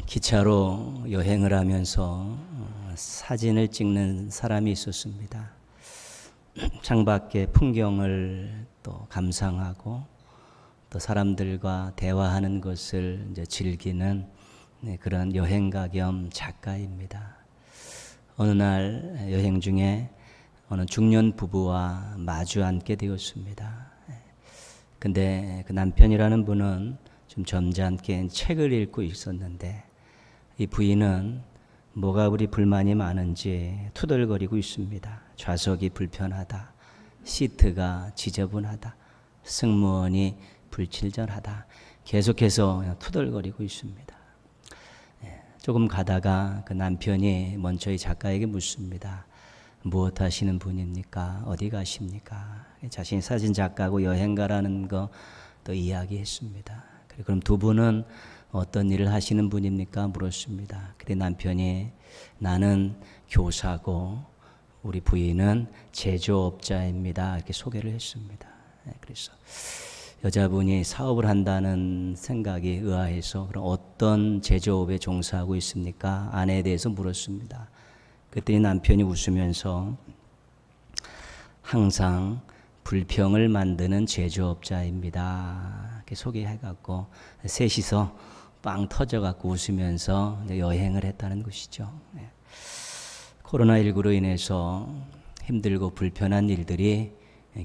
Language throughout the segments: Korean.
기차로 여행을 하면서 사진을 찍는 사람이 있었습니다. 창밖의 풍경을 또 감상하고 또 사람들과 대화하는 것을 이제 즐기는 그런 여행가 겸 작가입니다. 어느 날 여행 중에 어느 중년 부부와 마주 앉게 되었습니다. 근데 그 남편이라는 분은 좀 점잖게 책을 읽고 있었는데 이 부인은 뭐가 그리 불만이 많은지 투덜거리고 있습니다. 좌석이 불편하다, 시트가 지저분하다, 승무원이 불친절하다, 계속해서 그냥 투덜거리고 있습니다. 조금 가다가 그 남편이 먼저 이 작가에게 묻습니다. 무엇 하시는 분입니까? 어디 가십니까? 자신이 사진 작가고 여행가라는 거 또 이야기했습니다. 그럼 두 분은 어떤 일을 하시는 분입니까? 물었습니다. 그때 남편이 나는 교사고 우리 부인은 제조업자입니다. 이렇게 소개를 했습니다. 그래서 여자분이 사업을 한다는 생각이 의아해서 그럼 어떤 제조업에 종사하고 있습니까? 아내에 대해서 물었습니다. 그때 남편이 웃으면서 항상 불평을 만드는 제조업자입니다. 이렇게 소개해갖고 셋이서 빵 터져갖고 웃으면서 여행을 했다는 것이죠. 코로나19로 인해서 힘들고 불편한 일들이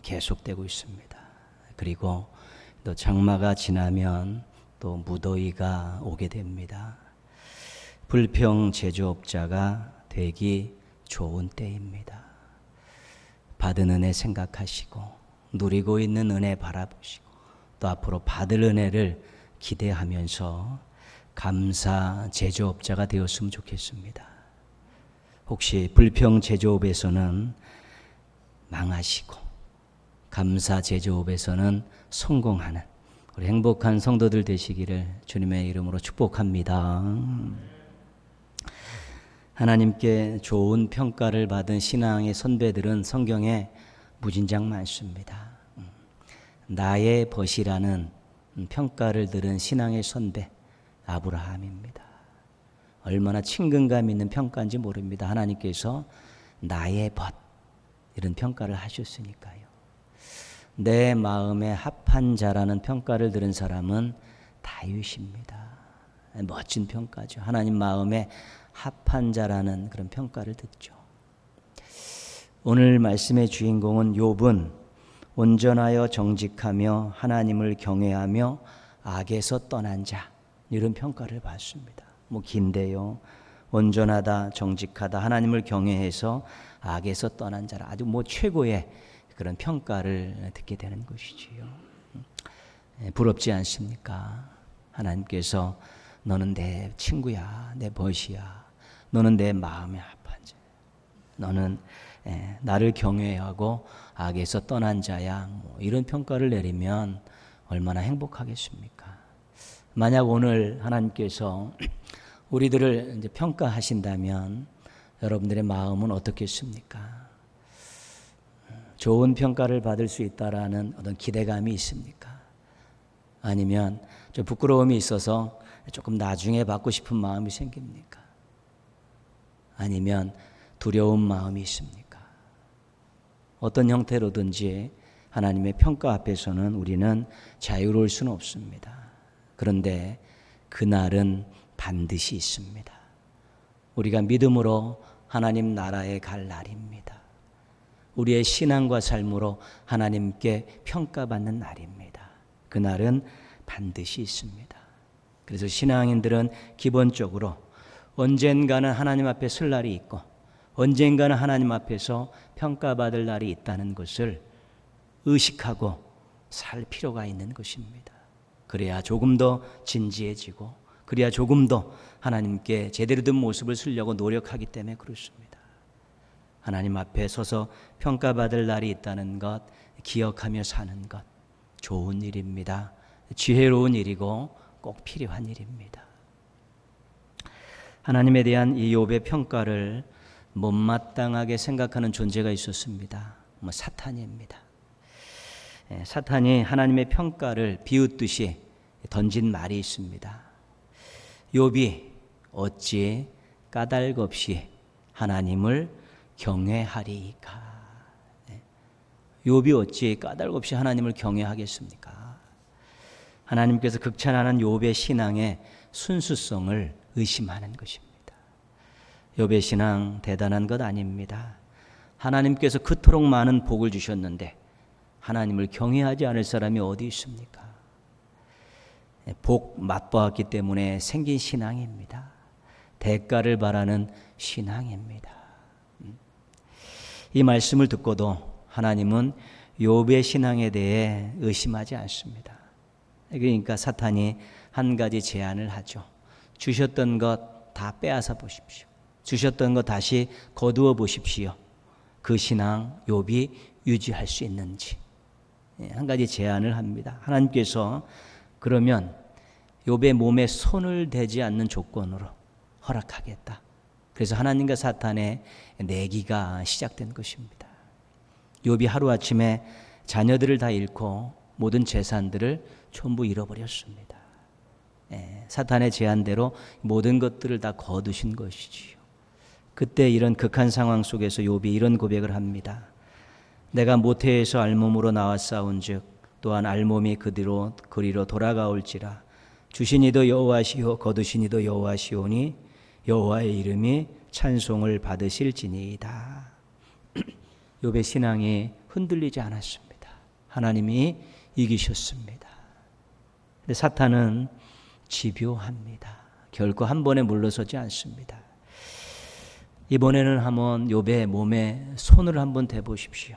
계속되고 있습니다. 그리고 또 장마가 지나면 또 무더위가 오게 됩니다. 불평 제조업자가 되기 좋은 때입니다. 받은 은혜 생각하시고 누리고 있는 은혜 바라보시고 또 앞으로 받을 은혜를 기대하면서 감사 제조업자가 되었으면 좋겠습니다. 혹시 불평 제조업에서는 망하시고 감사 제조업에서는 성공하는 우리 행복한 성도들 되시기를 주님의 이름으로 축복합니다. 하나님께 좋은 평가를 받은 신앙의 선배들은 성경에 무진장 많습니다. 나의 벗이라는 평가를 들은 신앙의 선배 아브라함입니다. 얼마나 친근감 있는 평가인지 모릅니다. 하나님께서 나의 벗 이런 평가를 하셨으니까요. 내 마음에 합한 자라는 평가를 들은 사람은 다윗입니다. 멋진 평가죠. 하나님 마음에 합한 자라는 그런 평가를 듣죠. 오늘 말씀의 주인공은 욥은 온전하여 정직하며 하나님을 경외하며 악에서 떠난 자 이런 평가를 받습니다. 긴데요. 온전하다, 정직하다, 하나님을 경외해서 악에서 떠난 자라 아주 최고의 그런 평가를 듣게 되는 것이지요. 부럽지 않습니까? 하나님께서 너는 내 친구야, 내 벗이야. 너는 내 마음에 합한 자야. 너는 나를 경외하고 악에서 떠난 자야. 이런 평가를 내리면 얼마나 행복하겠습니까? 만약 오늘 하나님께서 우리들을 이제 평가하신다면 여러분들의 마음은 어떻겠습니까? 좋은 평가를 받을 수 있다라는 어떤 기대감이 있습니까? 아니면 좀 부끄러움이 있어서 조금 나중에 받고 싶은 마음이 생깁니까? 아니면 두려운 마음이 있습니까? 어떤 형태로든지 하나님의 평가 앞에서는 우리는 자유로울 수는 없습니다. 그런데 그날은 반드시 있습니다. 우리가 믿음으로 하나님 나라에 갈 날입니다. 우리의 신앙과 삶으로 하나님께 평가받는 날입니다. 그날은 반드시 있습니다. 그래서 신앙인들은 기본적으로 언젠가는 하나님 앞에 설 날이 있고 언젠가는 하나님 앞에서 평가받을 날이 있다는 것을 의식하고 살 필요가 있는 것입니다. 그래야 조금 더 진지해지고 그래야 조금 더 하나님께 제대로 된 모습을 쓰려고 노력하기 때문에 그렇습니다. 하나님 앞에 서서 평가받을 날이 있다는 것 기억하며 사는 것 좋은 일입니다. 지혜로운 일이고 꼭 필요한 일입니다. 하나님에 대한 이 욥의 평가를 못마땅하게 생각하는 존재가 있었습니다. 사탄입니다. 사탄이 하나님의 평가를 비웃듯이 던진 말이 있습니다. 욥이 어찌 까닭 없이 하나님을 경외하리이까. 욥이 어찌 까닭 없이 하나님을 경외하겠습니까? 하나님께서 극찬하는 욥의 신앙의 순수성을 의심하는 것입니다. 욥의 신앙 대단한 것 아닙니다. 하나님께서 그토록 많은 복을 주셨는데 하나님을 경외하지 않을 사람이 어디 있습니까? 복 맛보았기 때문에 생긴 신앙입니다. 대가를 바라는 신앙입니다. 이 말씀을 듣고도 하나님은 욥의 신앙에 대해 의심하지 않습니다. 그러니까 사탄이 한 가지 제안을 하죠. 주셨던 것 다 빼앗아 보십시오. 주셨던 것 다시 거두어 보십시오. 그 신앙 욥이 유지할 수 있는지 한 가지 제안을 합니다. 하나님께서 그러면 욥의 몸에 손을 대지 않는 조건으로 허락하겠다. 그래서 하나님과 사탄의 내기가 시작된 것입니다. 욥이 하루아침에 자녀들을 다 잃고 모든 재산들을 전부 잃어버렸습니다. 사탄의 제안대로 모든 것들을 다 거두신 것이지요. 그때 이런 극한 상황 속에서 욥이 이런 고백을 합니다. 내가 모태에서 알몸으로 나왔사온즉 또한 알몸이 그리로 돌아가올지라. 주신 이도 여호와시오 거두신 이도 여호와시오니 여호와의 이름이 찬송을 받으실지니이다. 욥의 신앙이 흔들리지 않았습니다. 하나님이 이기셨습니다. 근데 사탄은 집요합니다. 결코 한 번에 물러서지 않습니다. 이번에는 한번 욥의 몸에 손을 한번 대보십시오.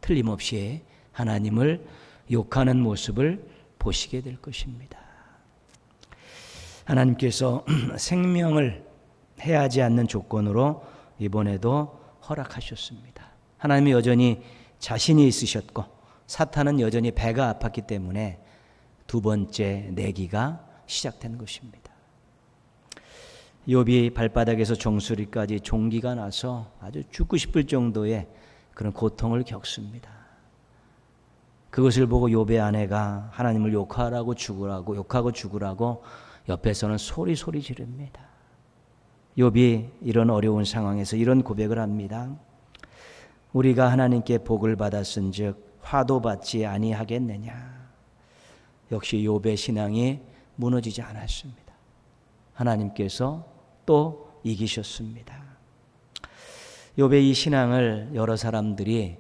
틀림없이 하나님을 욕하는 모습을 보시게 될 것입니다. 하나님께서 생명을 해하지 않는 조건으로 이번에도 허락하셨습니다. 하나님이 여전히 자신이 있으셨고 사탄은 여전히 배가 아팠기 때문에 두 번째 내기가 시작된 것입니다. 욥이 발바닥에서 정수리까지 종기가 나서 아주 죽고 싶을 정도의 그런 고통을 겪습니다. 그것을 보고 욥의 아내가 하나님을 욕하고 죽으라고 옆에서는 소리 지릅니다. 욥이 이런 어려운 상황에서 이런 고백을 합니다. 우리가 하나님께 복을 받았은즉 화도 받지 아니하겠느냐. 역시 욥의 신앙이 무너지지 않았습니다. 하나님께서 또 이기셨습니다. 욥의 이 신앙을 여러 사람들이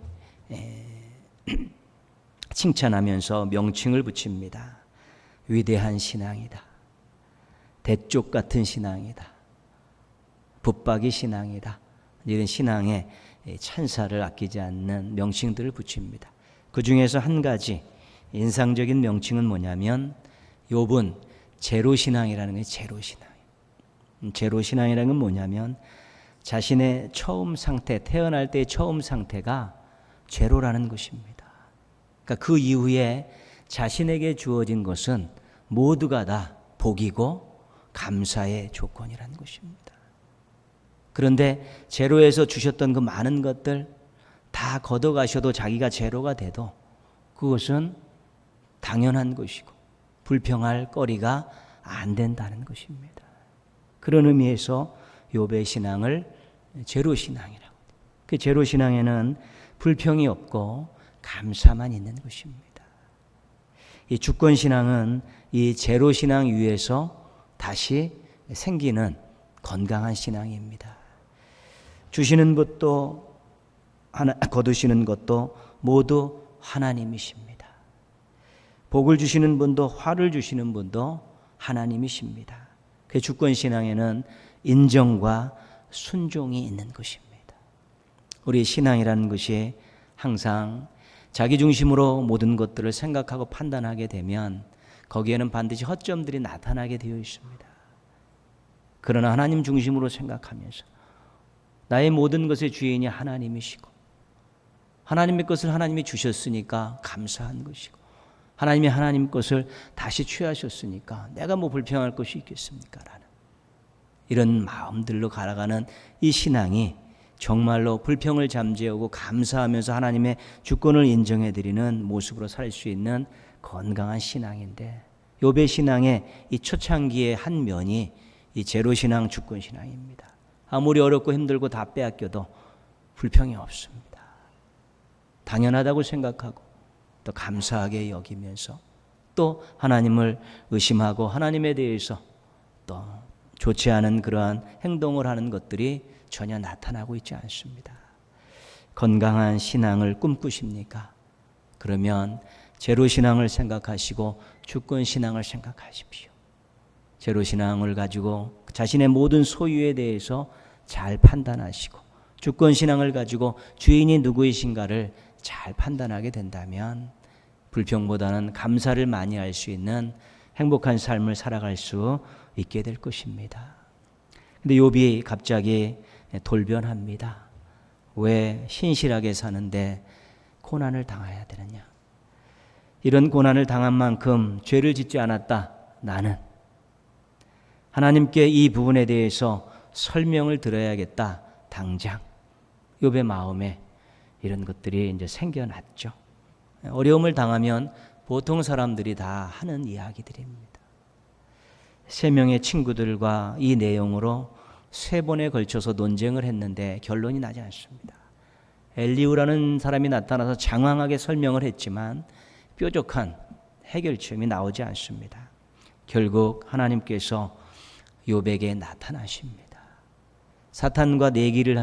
칭찬하면서 명칭을 붙입니다. 위대한 신앙이다. 대쪽 같은 신앙이다. 붙박이 신앙이다. 이런 신앙에 찬사를 아끼지 않는 명칭들을 붙입니다. 그 중에서 한 가지 인상적인 명칭은 뭐냐면 욥은 제로신앙이라는 거예요. 제로신앙이라는 건 뭐냐면 자신의 처음 상태, 태어날 때의 처음 상태가 제로라는 것입니다. 그러니까 그 이후에 자신에게 주어진 것은 모두가 다 복이고 감사의 조건이라는 것입니다. 그런데 제로에서 주셨던 그 많은 것들 다 걷어가셔도 자기가 제로가 돼도 그것은 당연한 것이고 불평할 거리가 안 된다는 것입니다. 그런 의미에서 욥의 신앙을 제로신앙이라고. 그 제로신앙에는 불평이 없고 감사만 있는 것입니다. 이 주권신앙은 이 제로신앙 위에서 다시 생기는 건강한 신앙입니다. 주시는 것도 거두시는 것도 모두 하나님이십니다. 복을 주시는 분도 화를 주시는 분도 하나님이십니다. 그 주권신앙에는 인정과 순종이 있는 것입니다. 우리 신앙이라는 것이 항상 자기 중심으로 모든 것들을 생각하고 판단하게 되면 거기에는 반드시 허점들이 나타나게 되어 있습니다. 그러나 하나님 중심으로 생각하면서 나의 모든 것의 주인이 하나님이시고 하나님의 것을 하나님이 주셨으니까 감사한 것이고 하나님이 하나님 것을 다시 취하셨으니까 내가 뭐 불평할 것이 있겠습니까? 라는 이런 마음들로 갈아가는 이 신앙이 정말로 불평을 잠재우고 감사하면서 하나님의 주권을 인정해드리는 모습으로 살 수 있는 건강한 신앙인데 욥의 신앙의 이 초창기의 한 면이 이 제로신앙, 주권신앙입니다. 아무리 어렵고 힘들고 다 빼앗겨도 불평이 없습니다. 당연하다고 생각하고 또 감사하게 여기면서 또 하나님을 의심하고 하나님에 대해서 또 좋지 않은 그러한 행동을 하는 것들이 전혀 나타나고 있지 않습니다. 건강한 신앙을 꿈꾸십니까? 그러면 제로신앙을 생각하시고 주권신앙을 생각하십시오. 제로신앙을 가지고 자신의 모든 소유에 대해서 잘 판단하시고 주권신앙을 가지고 주인이 누구이신가를 잘 판단하게 된다면 불평보다는 감사를 많이 할 수 있는 행복한 삶을 살아갈 수 있게 될 것입니다. 근데 욥이 갑자기 돌변합니다. 왜 신실하게 사는데 고난을 당해야 되느냐? 이런 고난을 당한 만큼 죄를 짓지 않았다. 나는 하나님께 이 부분에 대해서 설명을 드려야겠다. 당장 욥의 마음에 이런 것들이 이제 생겨났죠. 어려움을 당하면 보통 사람들이 다 하는 이야기들입니다. 3명의 친구들과 이 내용으로 3번에 걸쳐서 논쟁을 했는데 결론이 나지 않습니다. 엘리후라는 사람이 나타나서 장황하게 설명을 했지만 뾰족한 해결점이 나오지 않습니다. 결국 하나님께서 욥에게 나타나십니다. 사탄과 내기를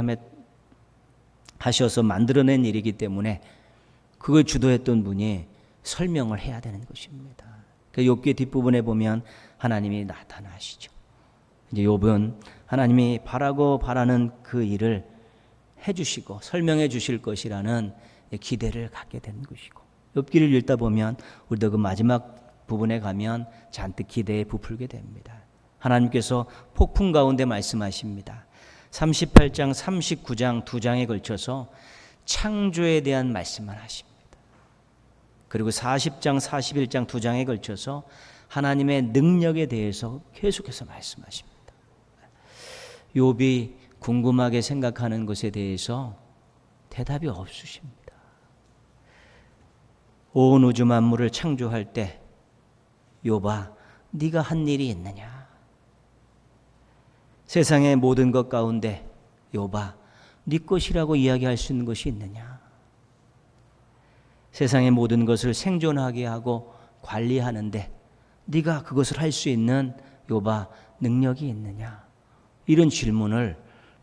하셔서 만들어낸 일이기 때문에 그걸 주도했던 분이 설명을 해야 되는 것입니다. 그 욥기 뒷부분에 보면 하나님이 나타나시죠. 이제 욥은 하나님이 바라는 그 일을 해주시고 설명해 주실 것이라는 기대를 갖게 되는 것이고, 욥기를 읽다 보면 우리도 그 마지막 부분에 가면 잔뜩 기대에 부풀게 됩니다. 하나님께서 폭풍 가운데 말씀하십니다. 38장, 39장 두 장에 걸쳐서 창조에 대한 말씀만 하십니다. 그리고 40장, 41장 두 장에 걸쳐서 하나님의 능력에 대해서 계속해서 말씀하십니다. 욥이 궁금하게 생각하는 것에 대해서 대답이 없으십니다. 온 우주 만물을 창조할 때 욥아, 네가 한 일이 있느냐? 세상의 모든 것 가운데 욥아, 네 것이라고 이야기할 수 있는 것이 있느냐? 세상의 모든 것을 생존하게 하고 관리하는데 네가 그것을 할 수 있는 욥아, 능력이 있느냐? 이런 질문을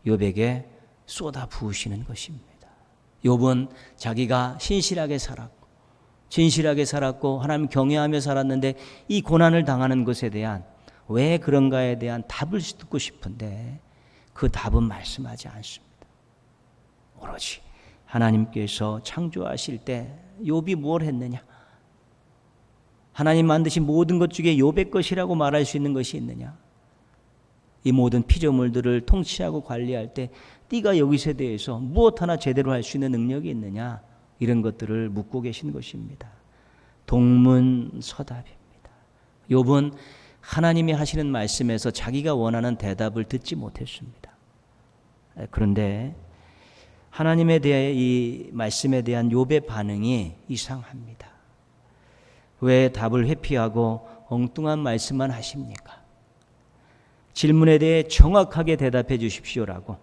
욥에게 쏟아 부으시는 것입니다. 욥은 자기가 신실하게 살았고 진실하게 살았고 하나님 경외하며 살았는데 이 고난을 당하는 것에 대한, 왜 그런가에 대한 답을 듣고 싶은데 그 답은 말씀하지 않습니다. 오로지 하나님께서 창조하실 때 욥이 무엇 했느냐? 하나님 만드신 모든 것 중에 욥의 것이라고 말할 수 있는 것이 있느냐? 이 모든 피조물들을 통치하고 관리할 때 네가 여기서 대해서 무엇 하나 제대로 할 수 있는 능력이 있느냐? 이런 것들을 묻고 계신 것입니다. 동문서답입니다. 욥은 하나님이 하시는 말씀에서 자기가 원하는 대답을 듣지 못했습니다. 그런데 하나님에 대해 이 말씀에 대한 욥의 반응이 이상합니다. 왜 답을 회피하고 엉뚱한 말씀만 하십니까? 질문에 대해 정확하게 대답해 주십시오라고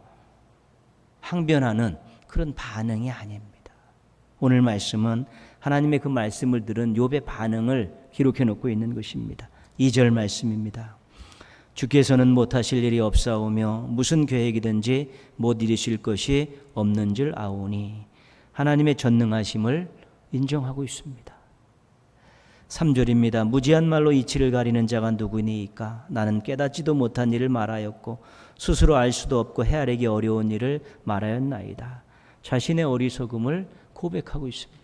항변하는 그런 반응이 아닙니다. 오늘 말씀은 하나님의 그 말씀을 들은 욥의 반응을 기록해 놓고 있는 것입니다. 2절 말씀입니다. 주께서는 못하실 일이 없사오며 무슨 계획이든지 못 이루실 것이 없는 줄 아오니, 하나님의 전능하심을 인정하고 있습니다. 3절입니다. 무지한 말로 이치를 가리는 자가 누구니이까? 나는 깨닫지도 못한 일을 말하였고 스스로 알 수도 없고 헤아리기 어려운 일을 말하였나이다. 자신의 어리석음을 고백하고 있습니다.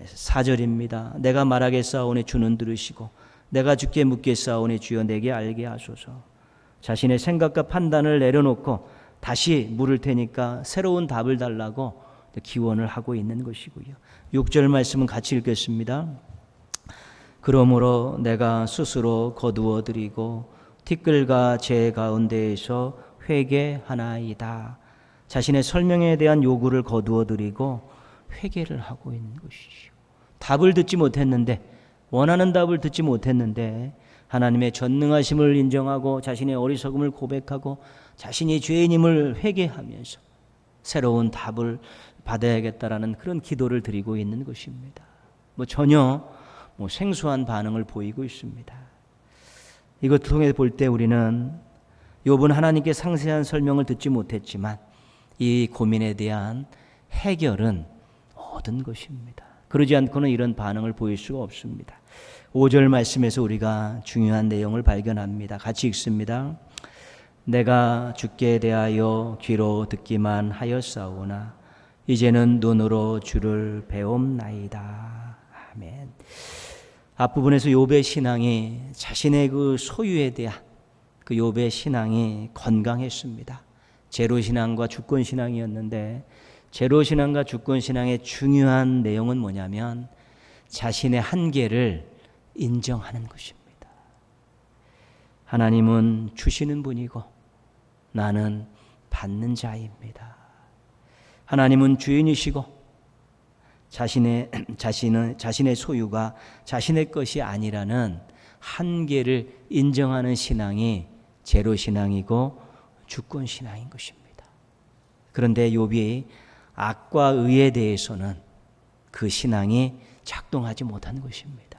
4절입니다. 내가 말하겠사오니 주는 들으시고 내가 주께 묻겠사오니 주여 내게 알게 하소서. 자신의 생각과 판단을 내려놓고 다시 물을 테니까 새로운 답을 달라고 기원을 하고 있는 것이고요. 6절 말씀은 같이 읽겠습니다. 그러므로 내가 스스로 거두어 드리고 티끌과 제 가운데에서 회개하나이다. 자신의 설명에 대한 요구를 거두어 드리고 회개를 하고 있는 것이죠. 답을 듣지 못했는데, 원하는 답을 듣지 못했는데 하나님의 전능하심을 인정하고 자신의 어리석음을 고백하고 자신이 죄인임을 회개하면서 새로운 답을 받아야겠다라는 그런 기도를 드리고 있는 것입니다. 전혀 생소한 반응을 보이고 있습니다. 이것을 통해 볼 때 우리는 욥은 하나님께 상세한 설명을 듣지 못했지만 이 고민에 대한 해결은 얻은 것입니다. 그러지 않고는 이런 반응을 보일 수가 없습니다. 5절 말씀에서 우리가 중요한 내용을 발견합니다. 같이 읽습니다. 내가 주께 대하여 귀로 듣기만 하였사오나 이제는 눈으로 주를 배움나이다. 아멘. 앞부분에서 욥의 신앙이 자신의 그 소유에 대한 그 욥의 신앙이 건강했습니다. 제로신앙과 주권신앙이었는데 제로신앙과 주권신앙의 중요한 내용은 뭐냐면 자신의 한계를 인정하는 것입니다. 하나님은 주시는 분이고 나는 받는 자입니다. 하나님은 주인이시고 자신의 소유가 자신의 것이 아니라는 한계를 인정하는 신앙이 제로신앙이고 주권신앙인 것입니다. 그런데 욥이 악과 의에 대해서는 그 신앙이 작동하지 못한 것입니다.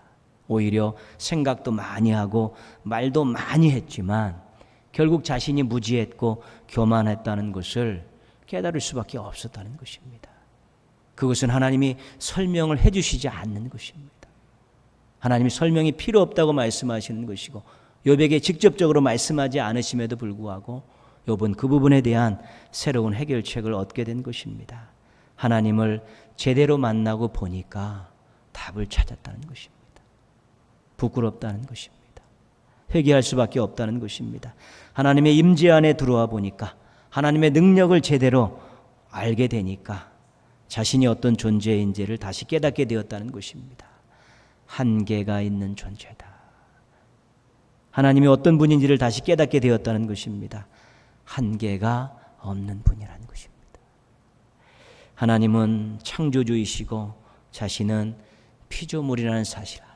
오히려 생각도 많이 하고 말도 많이 했지만 결국 자신이 무지했고 교만했다는 것을 깨달을 수밖에 없었다는 것입니다. 그것은 하나님이 설명을 해주시지 않는 것입니다. 하나님이 설명이 필요 없다고 말씀하시는 것이고 욥에게 직접적으로 말씀하지 않으심에도 불구하고 욥은 그 부분에 대한 새로운 해결책을 얻게 된 것입니다. 하나님을 제대로 만나고 보니까 답을 찾았다는 것입니다. 부끄럽다는 것입니다. 회개할 수밖에 없다는 것입니다. 하나님의 임재 안에 들어와 보니까 하나님의 능력을 제대로 알게 되니까 자신이 어떤 존재인지를 다시 깨닫게 되었다는 것입니다. 한계가 있는 존재다. 하나님이 어떤 분인지를 다시 깨닫게 되었다는 것입니다. 한계가 없는 분이라는 것입니다. 하나님은 창조주이시고 자신은 피조물이라는 사실을 알아.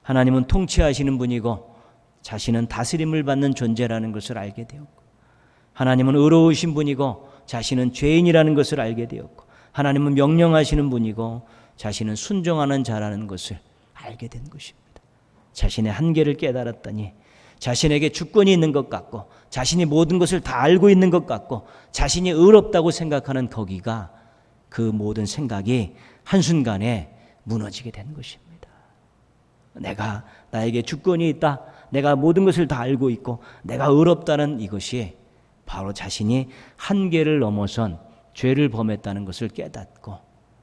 하나님은 통치하시는 분이고 자신은 다스림을 받는 존재라는 것을 알게 되었고 하나님은 의로우신 분이고 자신은 죄인이라는 것을 알게 되었고 하나님은 명령하시는 분이고 자신은 순종하는 자라는 것을 알게 된 것입니다. 자신의 한계를 깨달았더니 자신에게 주권이 있는 것 같고 자신이 모든 것을 다 알고 있는 것 같고 자신이 의롭다고 생각하는 거기가 그 모든 생각이 한순간에 무너지게 된 것입니다. 나에게 주권이 있다. 내가 모든 것을 다 알고 있고 내가 의롭다는 이것이 바로 자신이 한계를 넘어선 죄를 범했다는 것을 깨닫고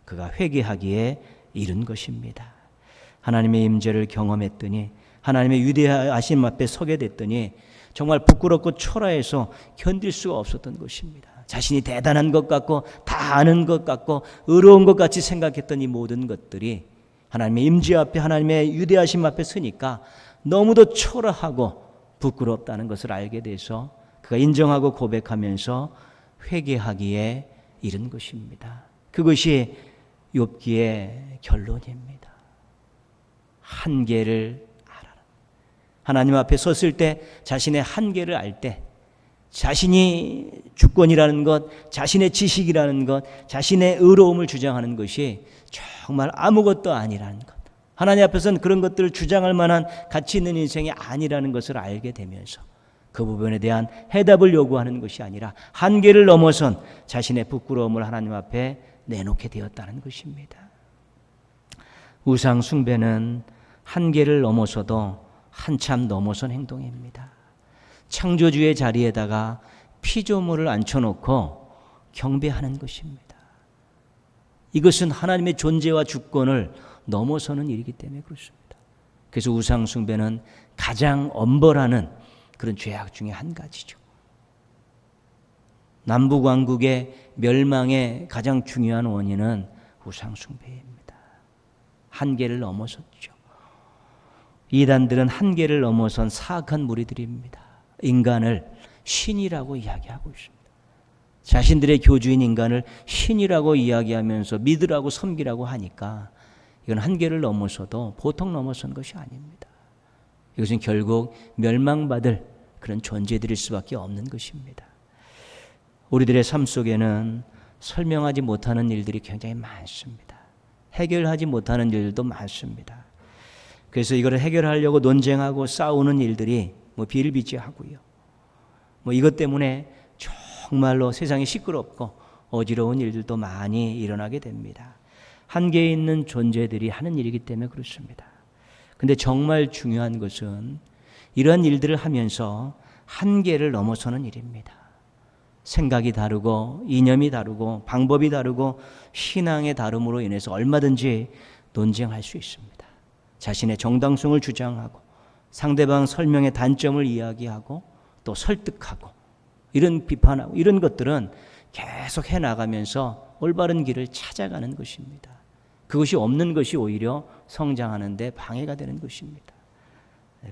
그가 회개하기에 이른 것입니다. 하나님의 임재를 경험했더니 하나님의 위대하심 앞에 서게 됐더니 정말 부끄럽고 초라해서 견딜 수가 없었던 것입니다. 자신이 대단한 것 같고 다 아는 것 같고 의로운 것 같이 생각했던 이 모든 것들이 하나님의 임재 앞에 하나님의 위대하심 앞에 서니까 너무도 초라하고 부끄럽다는 것을 알게 돼서 그가 인정하고 고백하면서 회개하기에 이른 것입니다. 그것이 욥기의 결론입니다. 한계를 알아라. 하나님 앞에 섰을 때 자신의 한계를 알 때 자신이 주권이라는 것, 자신의 지식이라는 것, 자신의 의로움을 주장하는 것이 정말 아무것도 아니라는 것, 하나님 앞에서는 그런 것들을 주장할 만한 가치 있는 인생이 아니라는 것을 알게 되면서 그 부분에 대한 해답을 요구하는 것이 아니라 한계를 넘어선 자신의 부끄러움을 하나님 앞에 내놓게 되었다는 것입니다. 우상 숭배는 한계를 넘어서도 한참 넘어선 행동입니다. 창조주의 자리에다가 피조물을 앉혀놓고 경배하는 것입니다. 이것은 하나님의 존재와 주권을 넘어서는 일이기 때문에 그렇습니다. 그래서 우상 숭배는 가장 엄벌하는 그런 죄악 중에 한 가지죠. 남북왕국의 멸망의 가장 중요한 원인은 우상 숭배입니다. 한계를 넘어섰죠. 이단들은 한계를 넘어선 사악한 무리들입니다. 인간을 신이라고 이야기하고 있습니다. 자신들의 교주인 인간을 신이라고 이야기하면서 믿으라고 섬기라고 하니까 이건 한계를 넘어서도 보통 넘어선 것이 아닙니다. 이것은 결국 멸망받을 그런 존재들일 수밖에 없는 것입니다. 우리들의 삶 속에는 설명하지 못하는 일들이 굉장히 많습니다. 해결하지 못하는 일들도 많습니다. 그래서 이걸 해결하려고 논쟁하고 싸우는 일들이 비일비재하고요. 이것 때문에 정말로 세상이 시끄럽고 어지러운 일들도 많이 일어나게 됩니다. 한계에 있는 존재들이 하는 일이기 때문에 그렇습니다. 근데 정말 중요한 것은 이런 일들을 하면서 한계를 넘어서는 일입니다. 생각이 다르고 이념이 다르고 방법이 다르고 신앙의 다름으로 인해서 얼마든지 논쟁할 수 있습니다. 자신의 정당성을 주장하고 상대방 설명의 단점을 이야기하고 또 설득하고 이런 비판하고 이런 것들은 계속 해나가면서 올바른 길을 찾아가는 것입니다. 그것이 없는 것이 오히려 성장하는 데 방해가 되는 것입니다.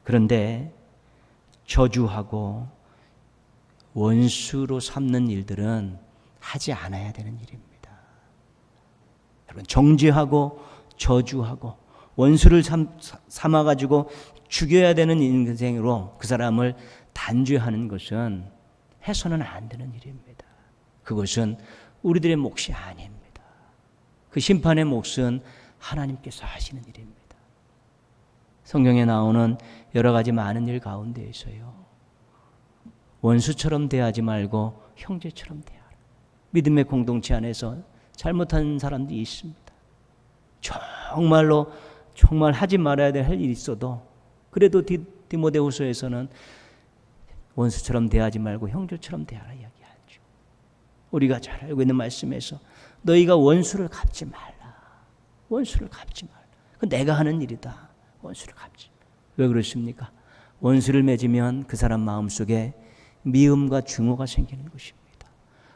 그런데 저주하고 원수로 삼는 일들은 하지 않아야 되는 일입니다. 여러분, 정죄하고 저주하고 원수를 삼아가지고 죽여야 되는 인생으로 그 사람을 단죄하는 것은 해서는 안 되는 일입니다. 그것은 우리들의 몫이 아닙니다. 그 심판의 몫은 하나님께서 하시는 일입니다. 성경에 나오는 여러 가지 많은 일 가운데에서요, 원수처럼 대하지 말고 형제처럼 대하라. 믿음의 공동체 안에서 잘못한 사람들이 있습니다. 정말 하지 말아야 될 일이 있어도 그래도 디모데후서에서는 원수처럼 대하지 말고 형제처럼 대하라 이야기하죠. 우리가 잘 알고 있는 말씀에서 너희가 원수를 갚지 말라. 원수를 갚지 말라. 그건 내가 하는 일이다. 원수를 갚지. 왜 그렇습니까? 원수를 맺으면 그 사람 마음속에 미움과 증오가 생기는 것입니다.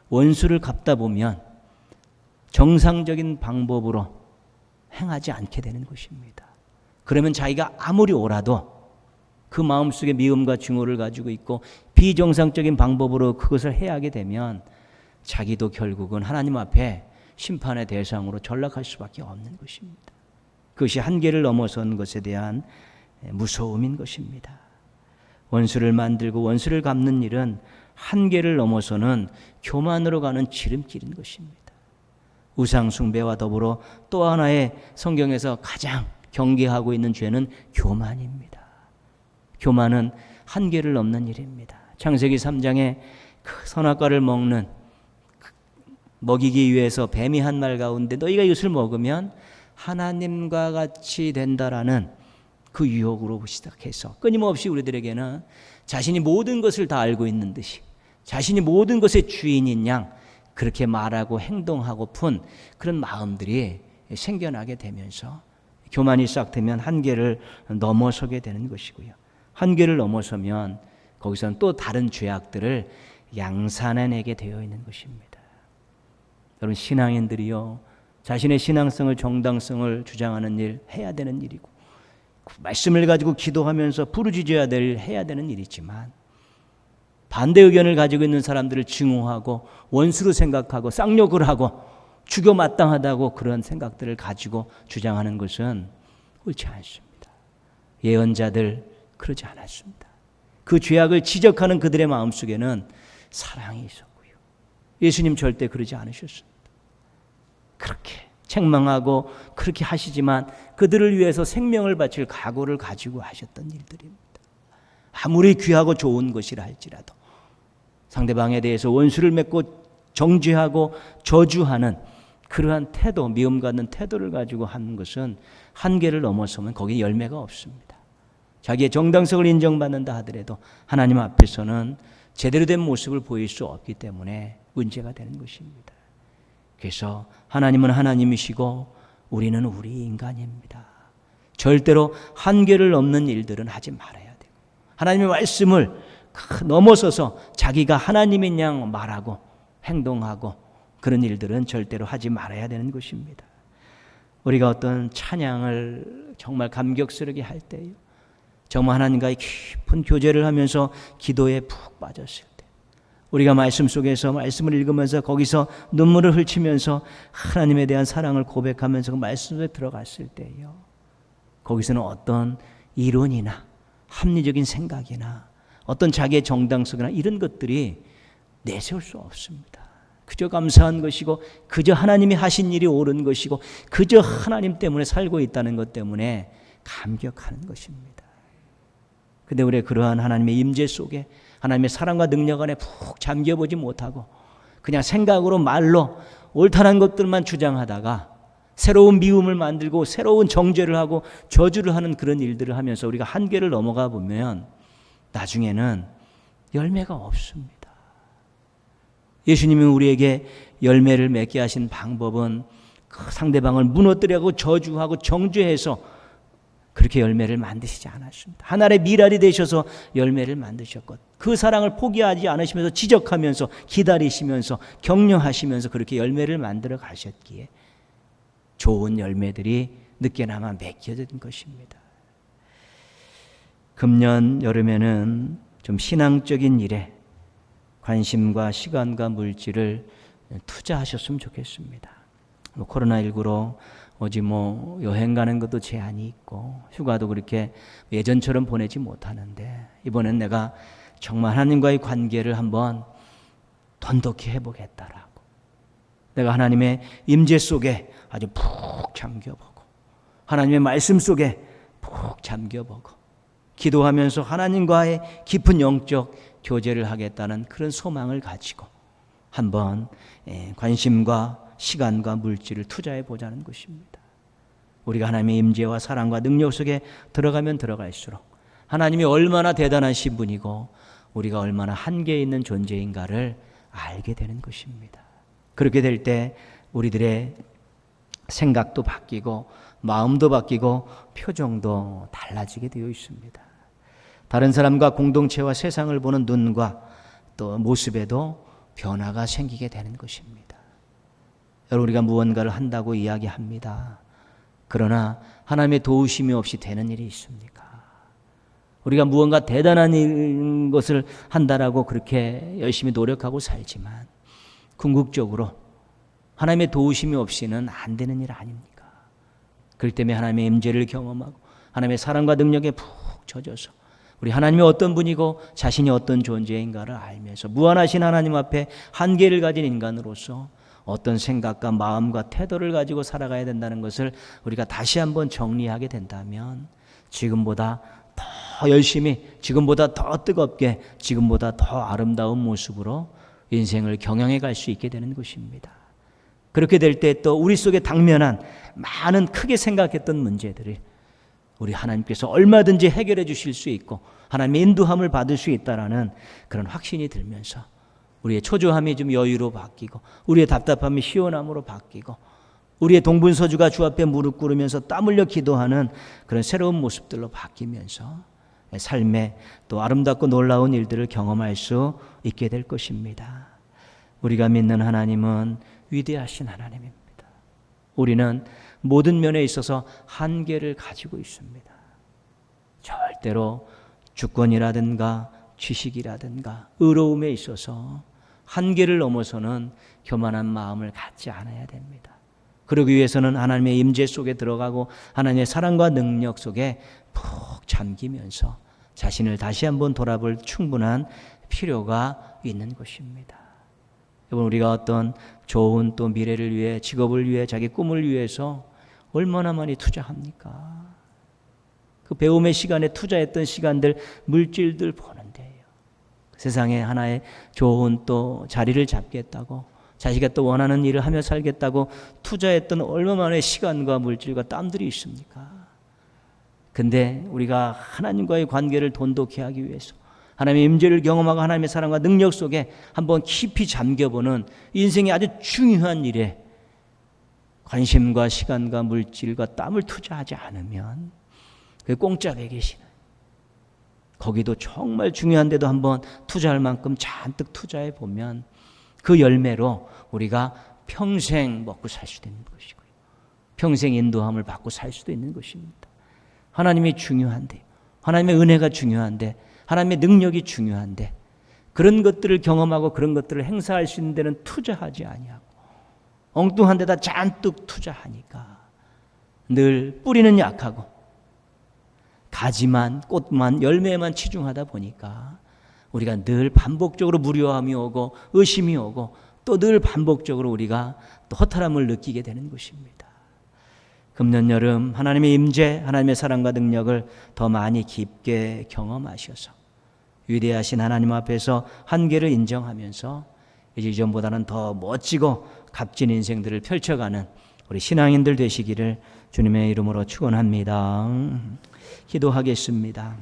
원수를 갚다 보면 정상적인 방법으로 행하지 않게 되는 것입니다. 그러면 자기가 아무리 옳아도 그 마음속에 미움과 증오를 가지고 있고 비정상적인 방법으로 그것을 해야 하게 되면 자기도 결국은 하나님 앞에 심판의 대상으로 전락할 수밖에 없는 것입니다. 그것이 한계를 넘어선 것에 대한 무서움인 것입니다. 원수를 만들고 원수를 갚는 일은 한계를 넘어서는 교만으로 가는 지름길인 것입니다. 우상 숭배와 더불어 또 하나의 성경에서 가장 경계하고 있는 죄는 교만입니다. 교만은 한계를 넘는 일입니다. 창세기 3장에 그 선악과를 먹이기 위해서 뱀이 한 말 가운데 너희가 이것을 먹으면 하나님과 같이 된다라는 그 유혹으로 시작해서 끊임없이 우리들에게는 자신이 모든 것을 다 알고 있는 듯이 자신이 모든 것의 주인인 양 그렇게 말하고 행동하고 푼 그런 마음들이 생겨나게 되면서 교만이 시작되면 한계를 넘어서게 되는 것이고요. 한계를 넘어서면 거기서는 또 다른 죄악들을 양산해내게 되어 있는 것입니다. 여러분, 신앙인들이요, 자신의 신앙성을 정당성을 주장하는 일 해야 되는 일이고 말씀을 가지고 기도하면서 부르짖어야 해야 되는 일이지만 반대 의견을 가지고 있는 사람들을 증오하고 원수로 생각하고 쌍욕을 하고 죽여 마땅하다고 그런 생각들을 가지고 주장하는 것은 옳지 않습니다. 예언자들 그러지 않았습니다. 그 죄악을 지적하는 그들의 마음속에는 사랑이 있었고요. 예수님 절대 그러지 않으셨습니다. 그렇게 책망하고 그렇게 하시지만 그들을 위해서 생명을 바칠 각오를 가지고 하셨던 일들입니다. 아무리 귀하고 좋은 것이라 할지라도 상대방에 대해서 원수를 맺고 정죄하고 저주하는 그러한 태도, 미움 갖는 태도를 가지고 하는 것은 한계를 넘어서면 거기에 열매가 없습니다. 자기의 정당성을 인정받는다 하더라도 하나님 앞에서는 제대로 된 모습을 보일 수 없기 때문에 문제가 되는 것입니다. 그래서 하나님은 하나님이시고 우리는 우리 인간입니다. 절대로 한계를 넘는 일들은 하지 말아야 돼요. 하나님의 말씀을 넘어서서 자기가 하나님인 양 말하고 행동하고 그런 일들은 절대로 하지 말아야 되는 것입니다. 우리가 어떤 찬양을 정말 감격스럽게 할 때요, 정말 하나님과의 깊은 교제를 하면서 기도에 푹 빠졌을 때, 우리가 말씀 속에서 말씀을 읽으면서 거기서 눈물을 흘리면서 하나님에 대한 사랑을 고백하면서 그 말씀 속에 들어갔을 때요, 거기서는 어떤 이론이나 합리적인 생각이나 어떤 자기의 정당성이나 이런 것들이 내세울 수 없습니다. 그저 감사한 것이고 그저 하나님이 하신 일이 옳은 것이고 그저 하나님 때문에 살고 있다는 것 때문에 감격하는 것입니다. 근데 우리 그러한 하나님의 임재 속에 하나님의 사랑과 능력 안에 푹 잠겨보지 못하고 그냥 생각으로 말로 옳다는 것들만 주장하다가 새로운 미움을 만들고 새로운 정죄를 하고 저주를 하는 그런 일들을 하면서 우리가 한계를 넘어가 보면 나중에는 열매가 없습니다. 예수님이 우리에게 열매를 맺게 하신 방법은 그 상대방을 무너뜨리고 저주하고 정죄해서 그렇게 열매를 만드시지 않았습니다. 하나의 미랄이 되셔서 열매를 만드셨고 그 사랑을 포기하지 않으시면서 지적하면서 기다리시면서 격려하시면서 그렇게 열매를 만들어 가셨기에 좋은 열매들이 늦게나마 맺혀진 것입니다. 금년 여름에는 좀 신앙적인 일에 관심과 시간과 물질을 투자하셨으면 좋겠습니다. 코로나19로 어디 여행 가는 것도 제한이 있고 휴가도 그렇게 예전처럼 보내지 못하는데 이번엔 내가 정말 하나님과의 관계를 한번 돈독히 해보겠다라고 내가 하나님의 임재 속에 아주 푹 잠겨보고 하나님의 말씀 속에 푹 잠겨보고 기도하면서 하나님과의 깊은 영적 교제를 하겠다는 그런 소망을 가지고 한번 관심과 시간과 물질을 투자해 보자는 것입니다. 우리가 하나님의 임재와 사랑과 능력 속에 들어가면 들어갈수록 하나님이 얼마나 대단하신 분이고 우리가 얼마나 한계에 있는 존재인가를 알게 되는 것입니다. 그렇게 될 때 우리들의 생각도 바뀌고 마음도 바뀌고 표정도 달라지게 되어 있습니다. 다른 사람과 공동체와 세상을 보는 눈과 또 모습에도 변화가 생기게 되는 것입니다. 여러분 우리가 무언가를 한다고 이야기합니다. 그러나 하나님의 도우심이 없이 되는 일이 있습니까? 우리가 무언가 대단한 것을 한다라고 그렇게 열심히 노력하고 살지만 궁극적으로 하나님의 도우심이 없이는 안 되는 일 아닙니까? 그렇기 때문에 하나님의 임재를 경험하고 하나님의 사랑과 능력에 푹 젖어서 우리 하나님이 어떤 분이고 자신이 어떤 존재인가를 알면서 무한하신 하나님 앞에 한계를 가진 인간으로서 어떤 생각과 마음과 태도를 가지고 살아가야 된다는 것을 우리가 다시 한번 정리하게 된다면 지금보다 더 열심히, 지금보다 더 뜨겁게, 지금보다 더 아름다운 모습으로 인생을 경영해 갈 수 있게 되는 것입니다. 그렇게 될 때 또 우리 속에 당면한 많은 크게 생각했던 문제들을 우리 하나님께서 얼마든지 해결해 주실 수 있고 하나님의 인도함을 받을 수 있다라는 그런 확신이 들면서 우리의 초조함이 좀 여유로 바뀌고 우리의 답답함이 시원함으로 바뀌고 우리의 동분서주가 주 앞에 무릎 꿇으면서 땀 흘려 기도하는 그런 새로운 모습들로 바뀌면서 삶에 또 아름답고 놀라운 일들을 경험할 수 있게 될 것입니다. 우리가 믿는 하나님은 위대하신 하나님입니다. 우리는 모든 면에 있어서 한계를 가지고 있습니다. 절대로 주권이라든가 지식이라든가 의로움에 있어서 한계를 넘어서는 교만한 마음을 갖지 않아야 됩니다. 그러기 위해서는 하나님의 임재 속에 들어가고 하나님의 사랑과 능력 속에 푹 잠기면서 자신을 다시 한번 돌아볼 충분한 필요가 있는 것입니다. 여러분 우리가 어떤 좋은 또 미래를 위해 직업을 위해 자기 꿈을 위해서 얼마나 많이 투자합니까? 그 배움의 시간에 투자했던 시간들 물질들 보는데요. 세상에 하나의 좋은 또 자리를 잡겠다고 자기가 또 원하는 일을 하며 살겠다고 투자했던 얼마만의 시간과 물질과 땀들이 있습니까? 근데 우리가 하나님과의 관계를 돈독히 하기 위해서 하나님의 임재를 경험하고 하나님의 사랑과 능력 속에 한번 깊이 잠겨보는 인생의 아주 중요한 일에 관심과 시간과 물질과 땀을 투자하지 않으면 그 공짜 베개시는 거기도 정말 중요한데도 한번 투자할 만큼 잔뜩 투자해 보면 그 열매로 우리가 평생 먹고 살 수도 있는 것이고요. 평생 인도함을 받고 살 수도 있는 것입니다. 하나님이 중요한데, 하나님의 은혜가 중요한데, 하나님의 능력이 중요한데 그런 것들을 경험하고 그런 것들을 행사할 수 있는 데는 투자하지 아니하고 엉뚱한 데다 잔뜩 투자하니까 늘 뿌리는 약하고 가지만 꽃만 열매만 치중하다 보니까 우리가 늘 반복적으로 무료함이 오고 의심이 오고 또 늘 반복적으로 우리가 또 허탈함을 느끼게 되는 것입니다. 금년 여름 하나님의 임재, 하나님의 사랑과 능력을 더 많이 깊게 경험하셔서 위대하신 하나님 앞에서 한계를 인정하면서 이제 이전보다는 더 멋지고 값진 인생들을 펼쳐가는 우리 신앙인들 되시기를 주님의 이름으로 축원합니다. 기도하겠습니다.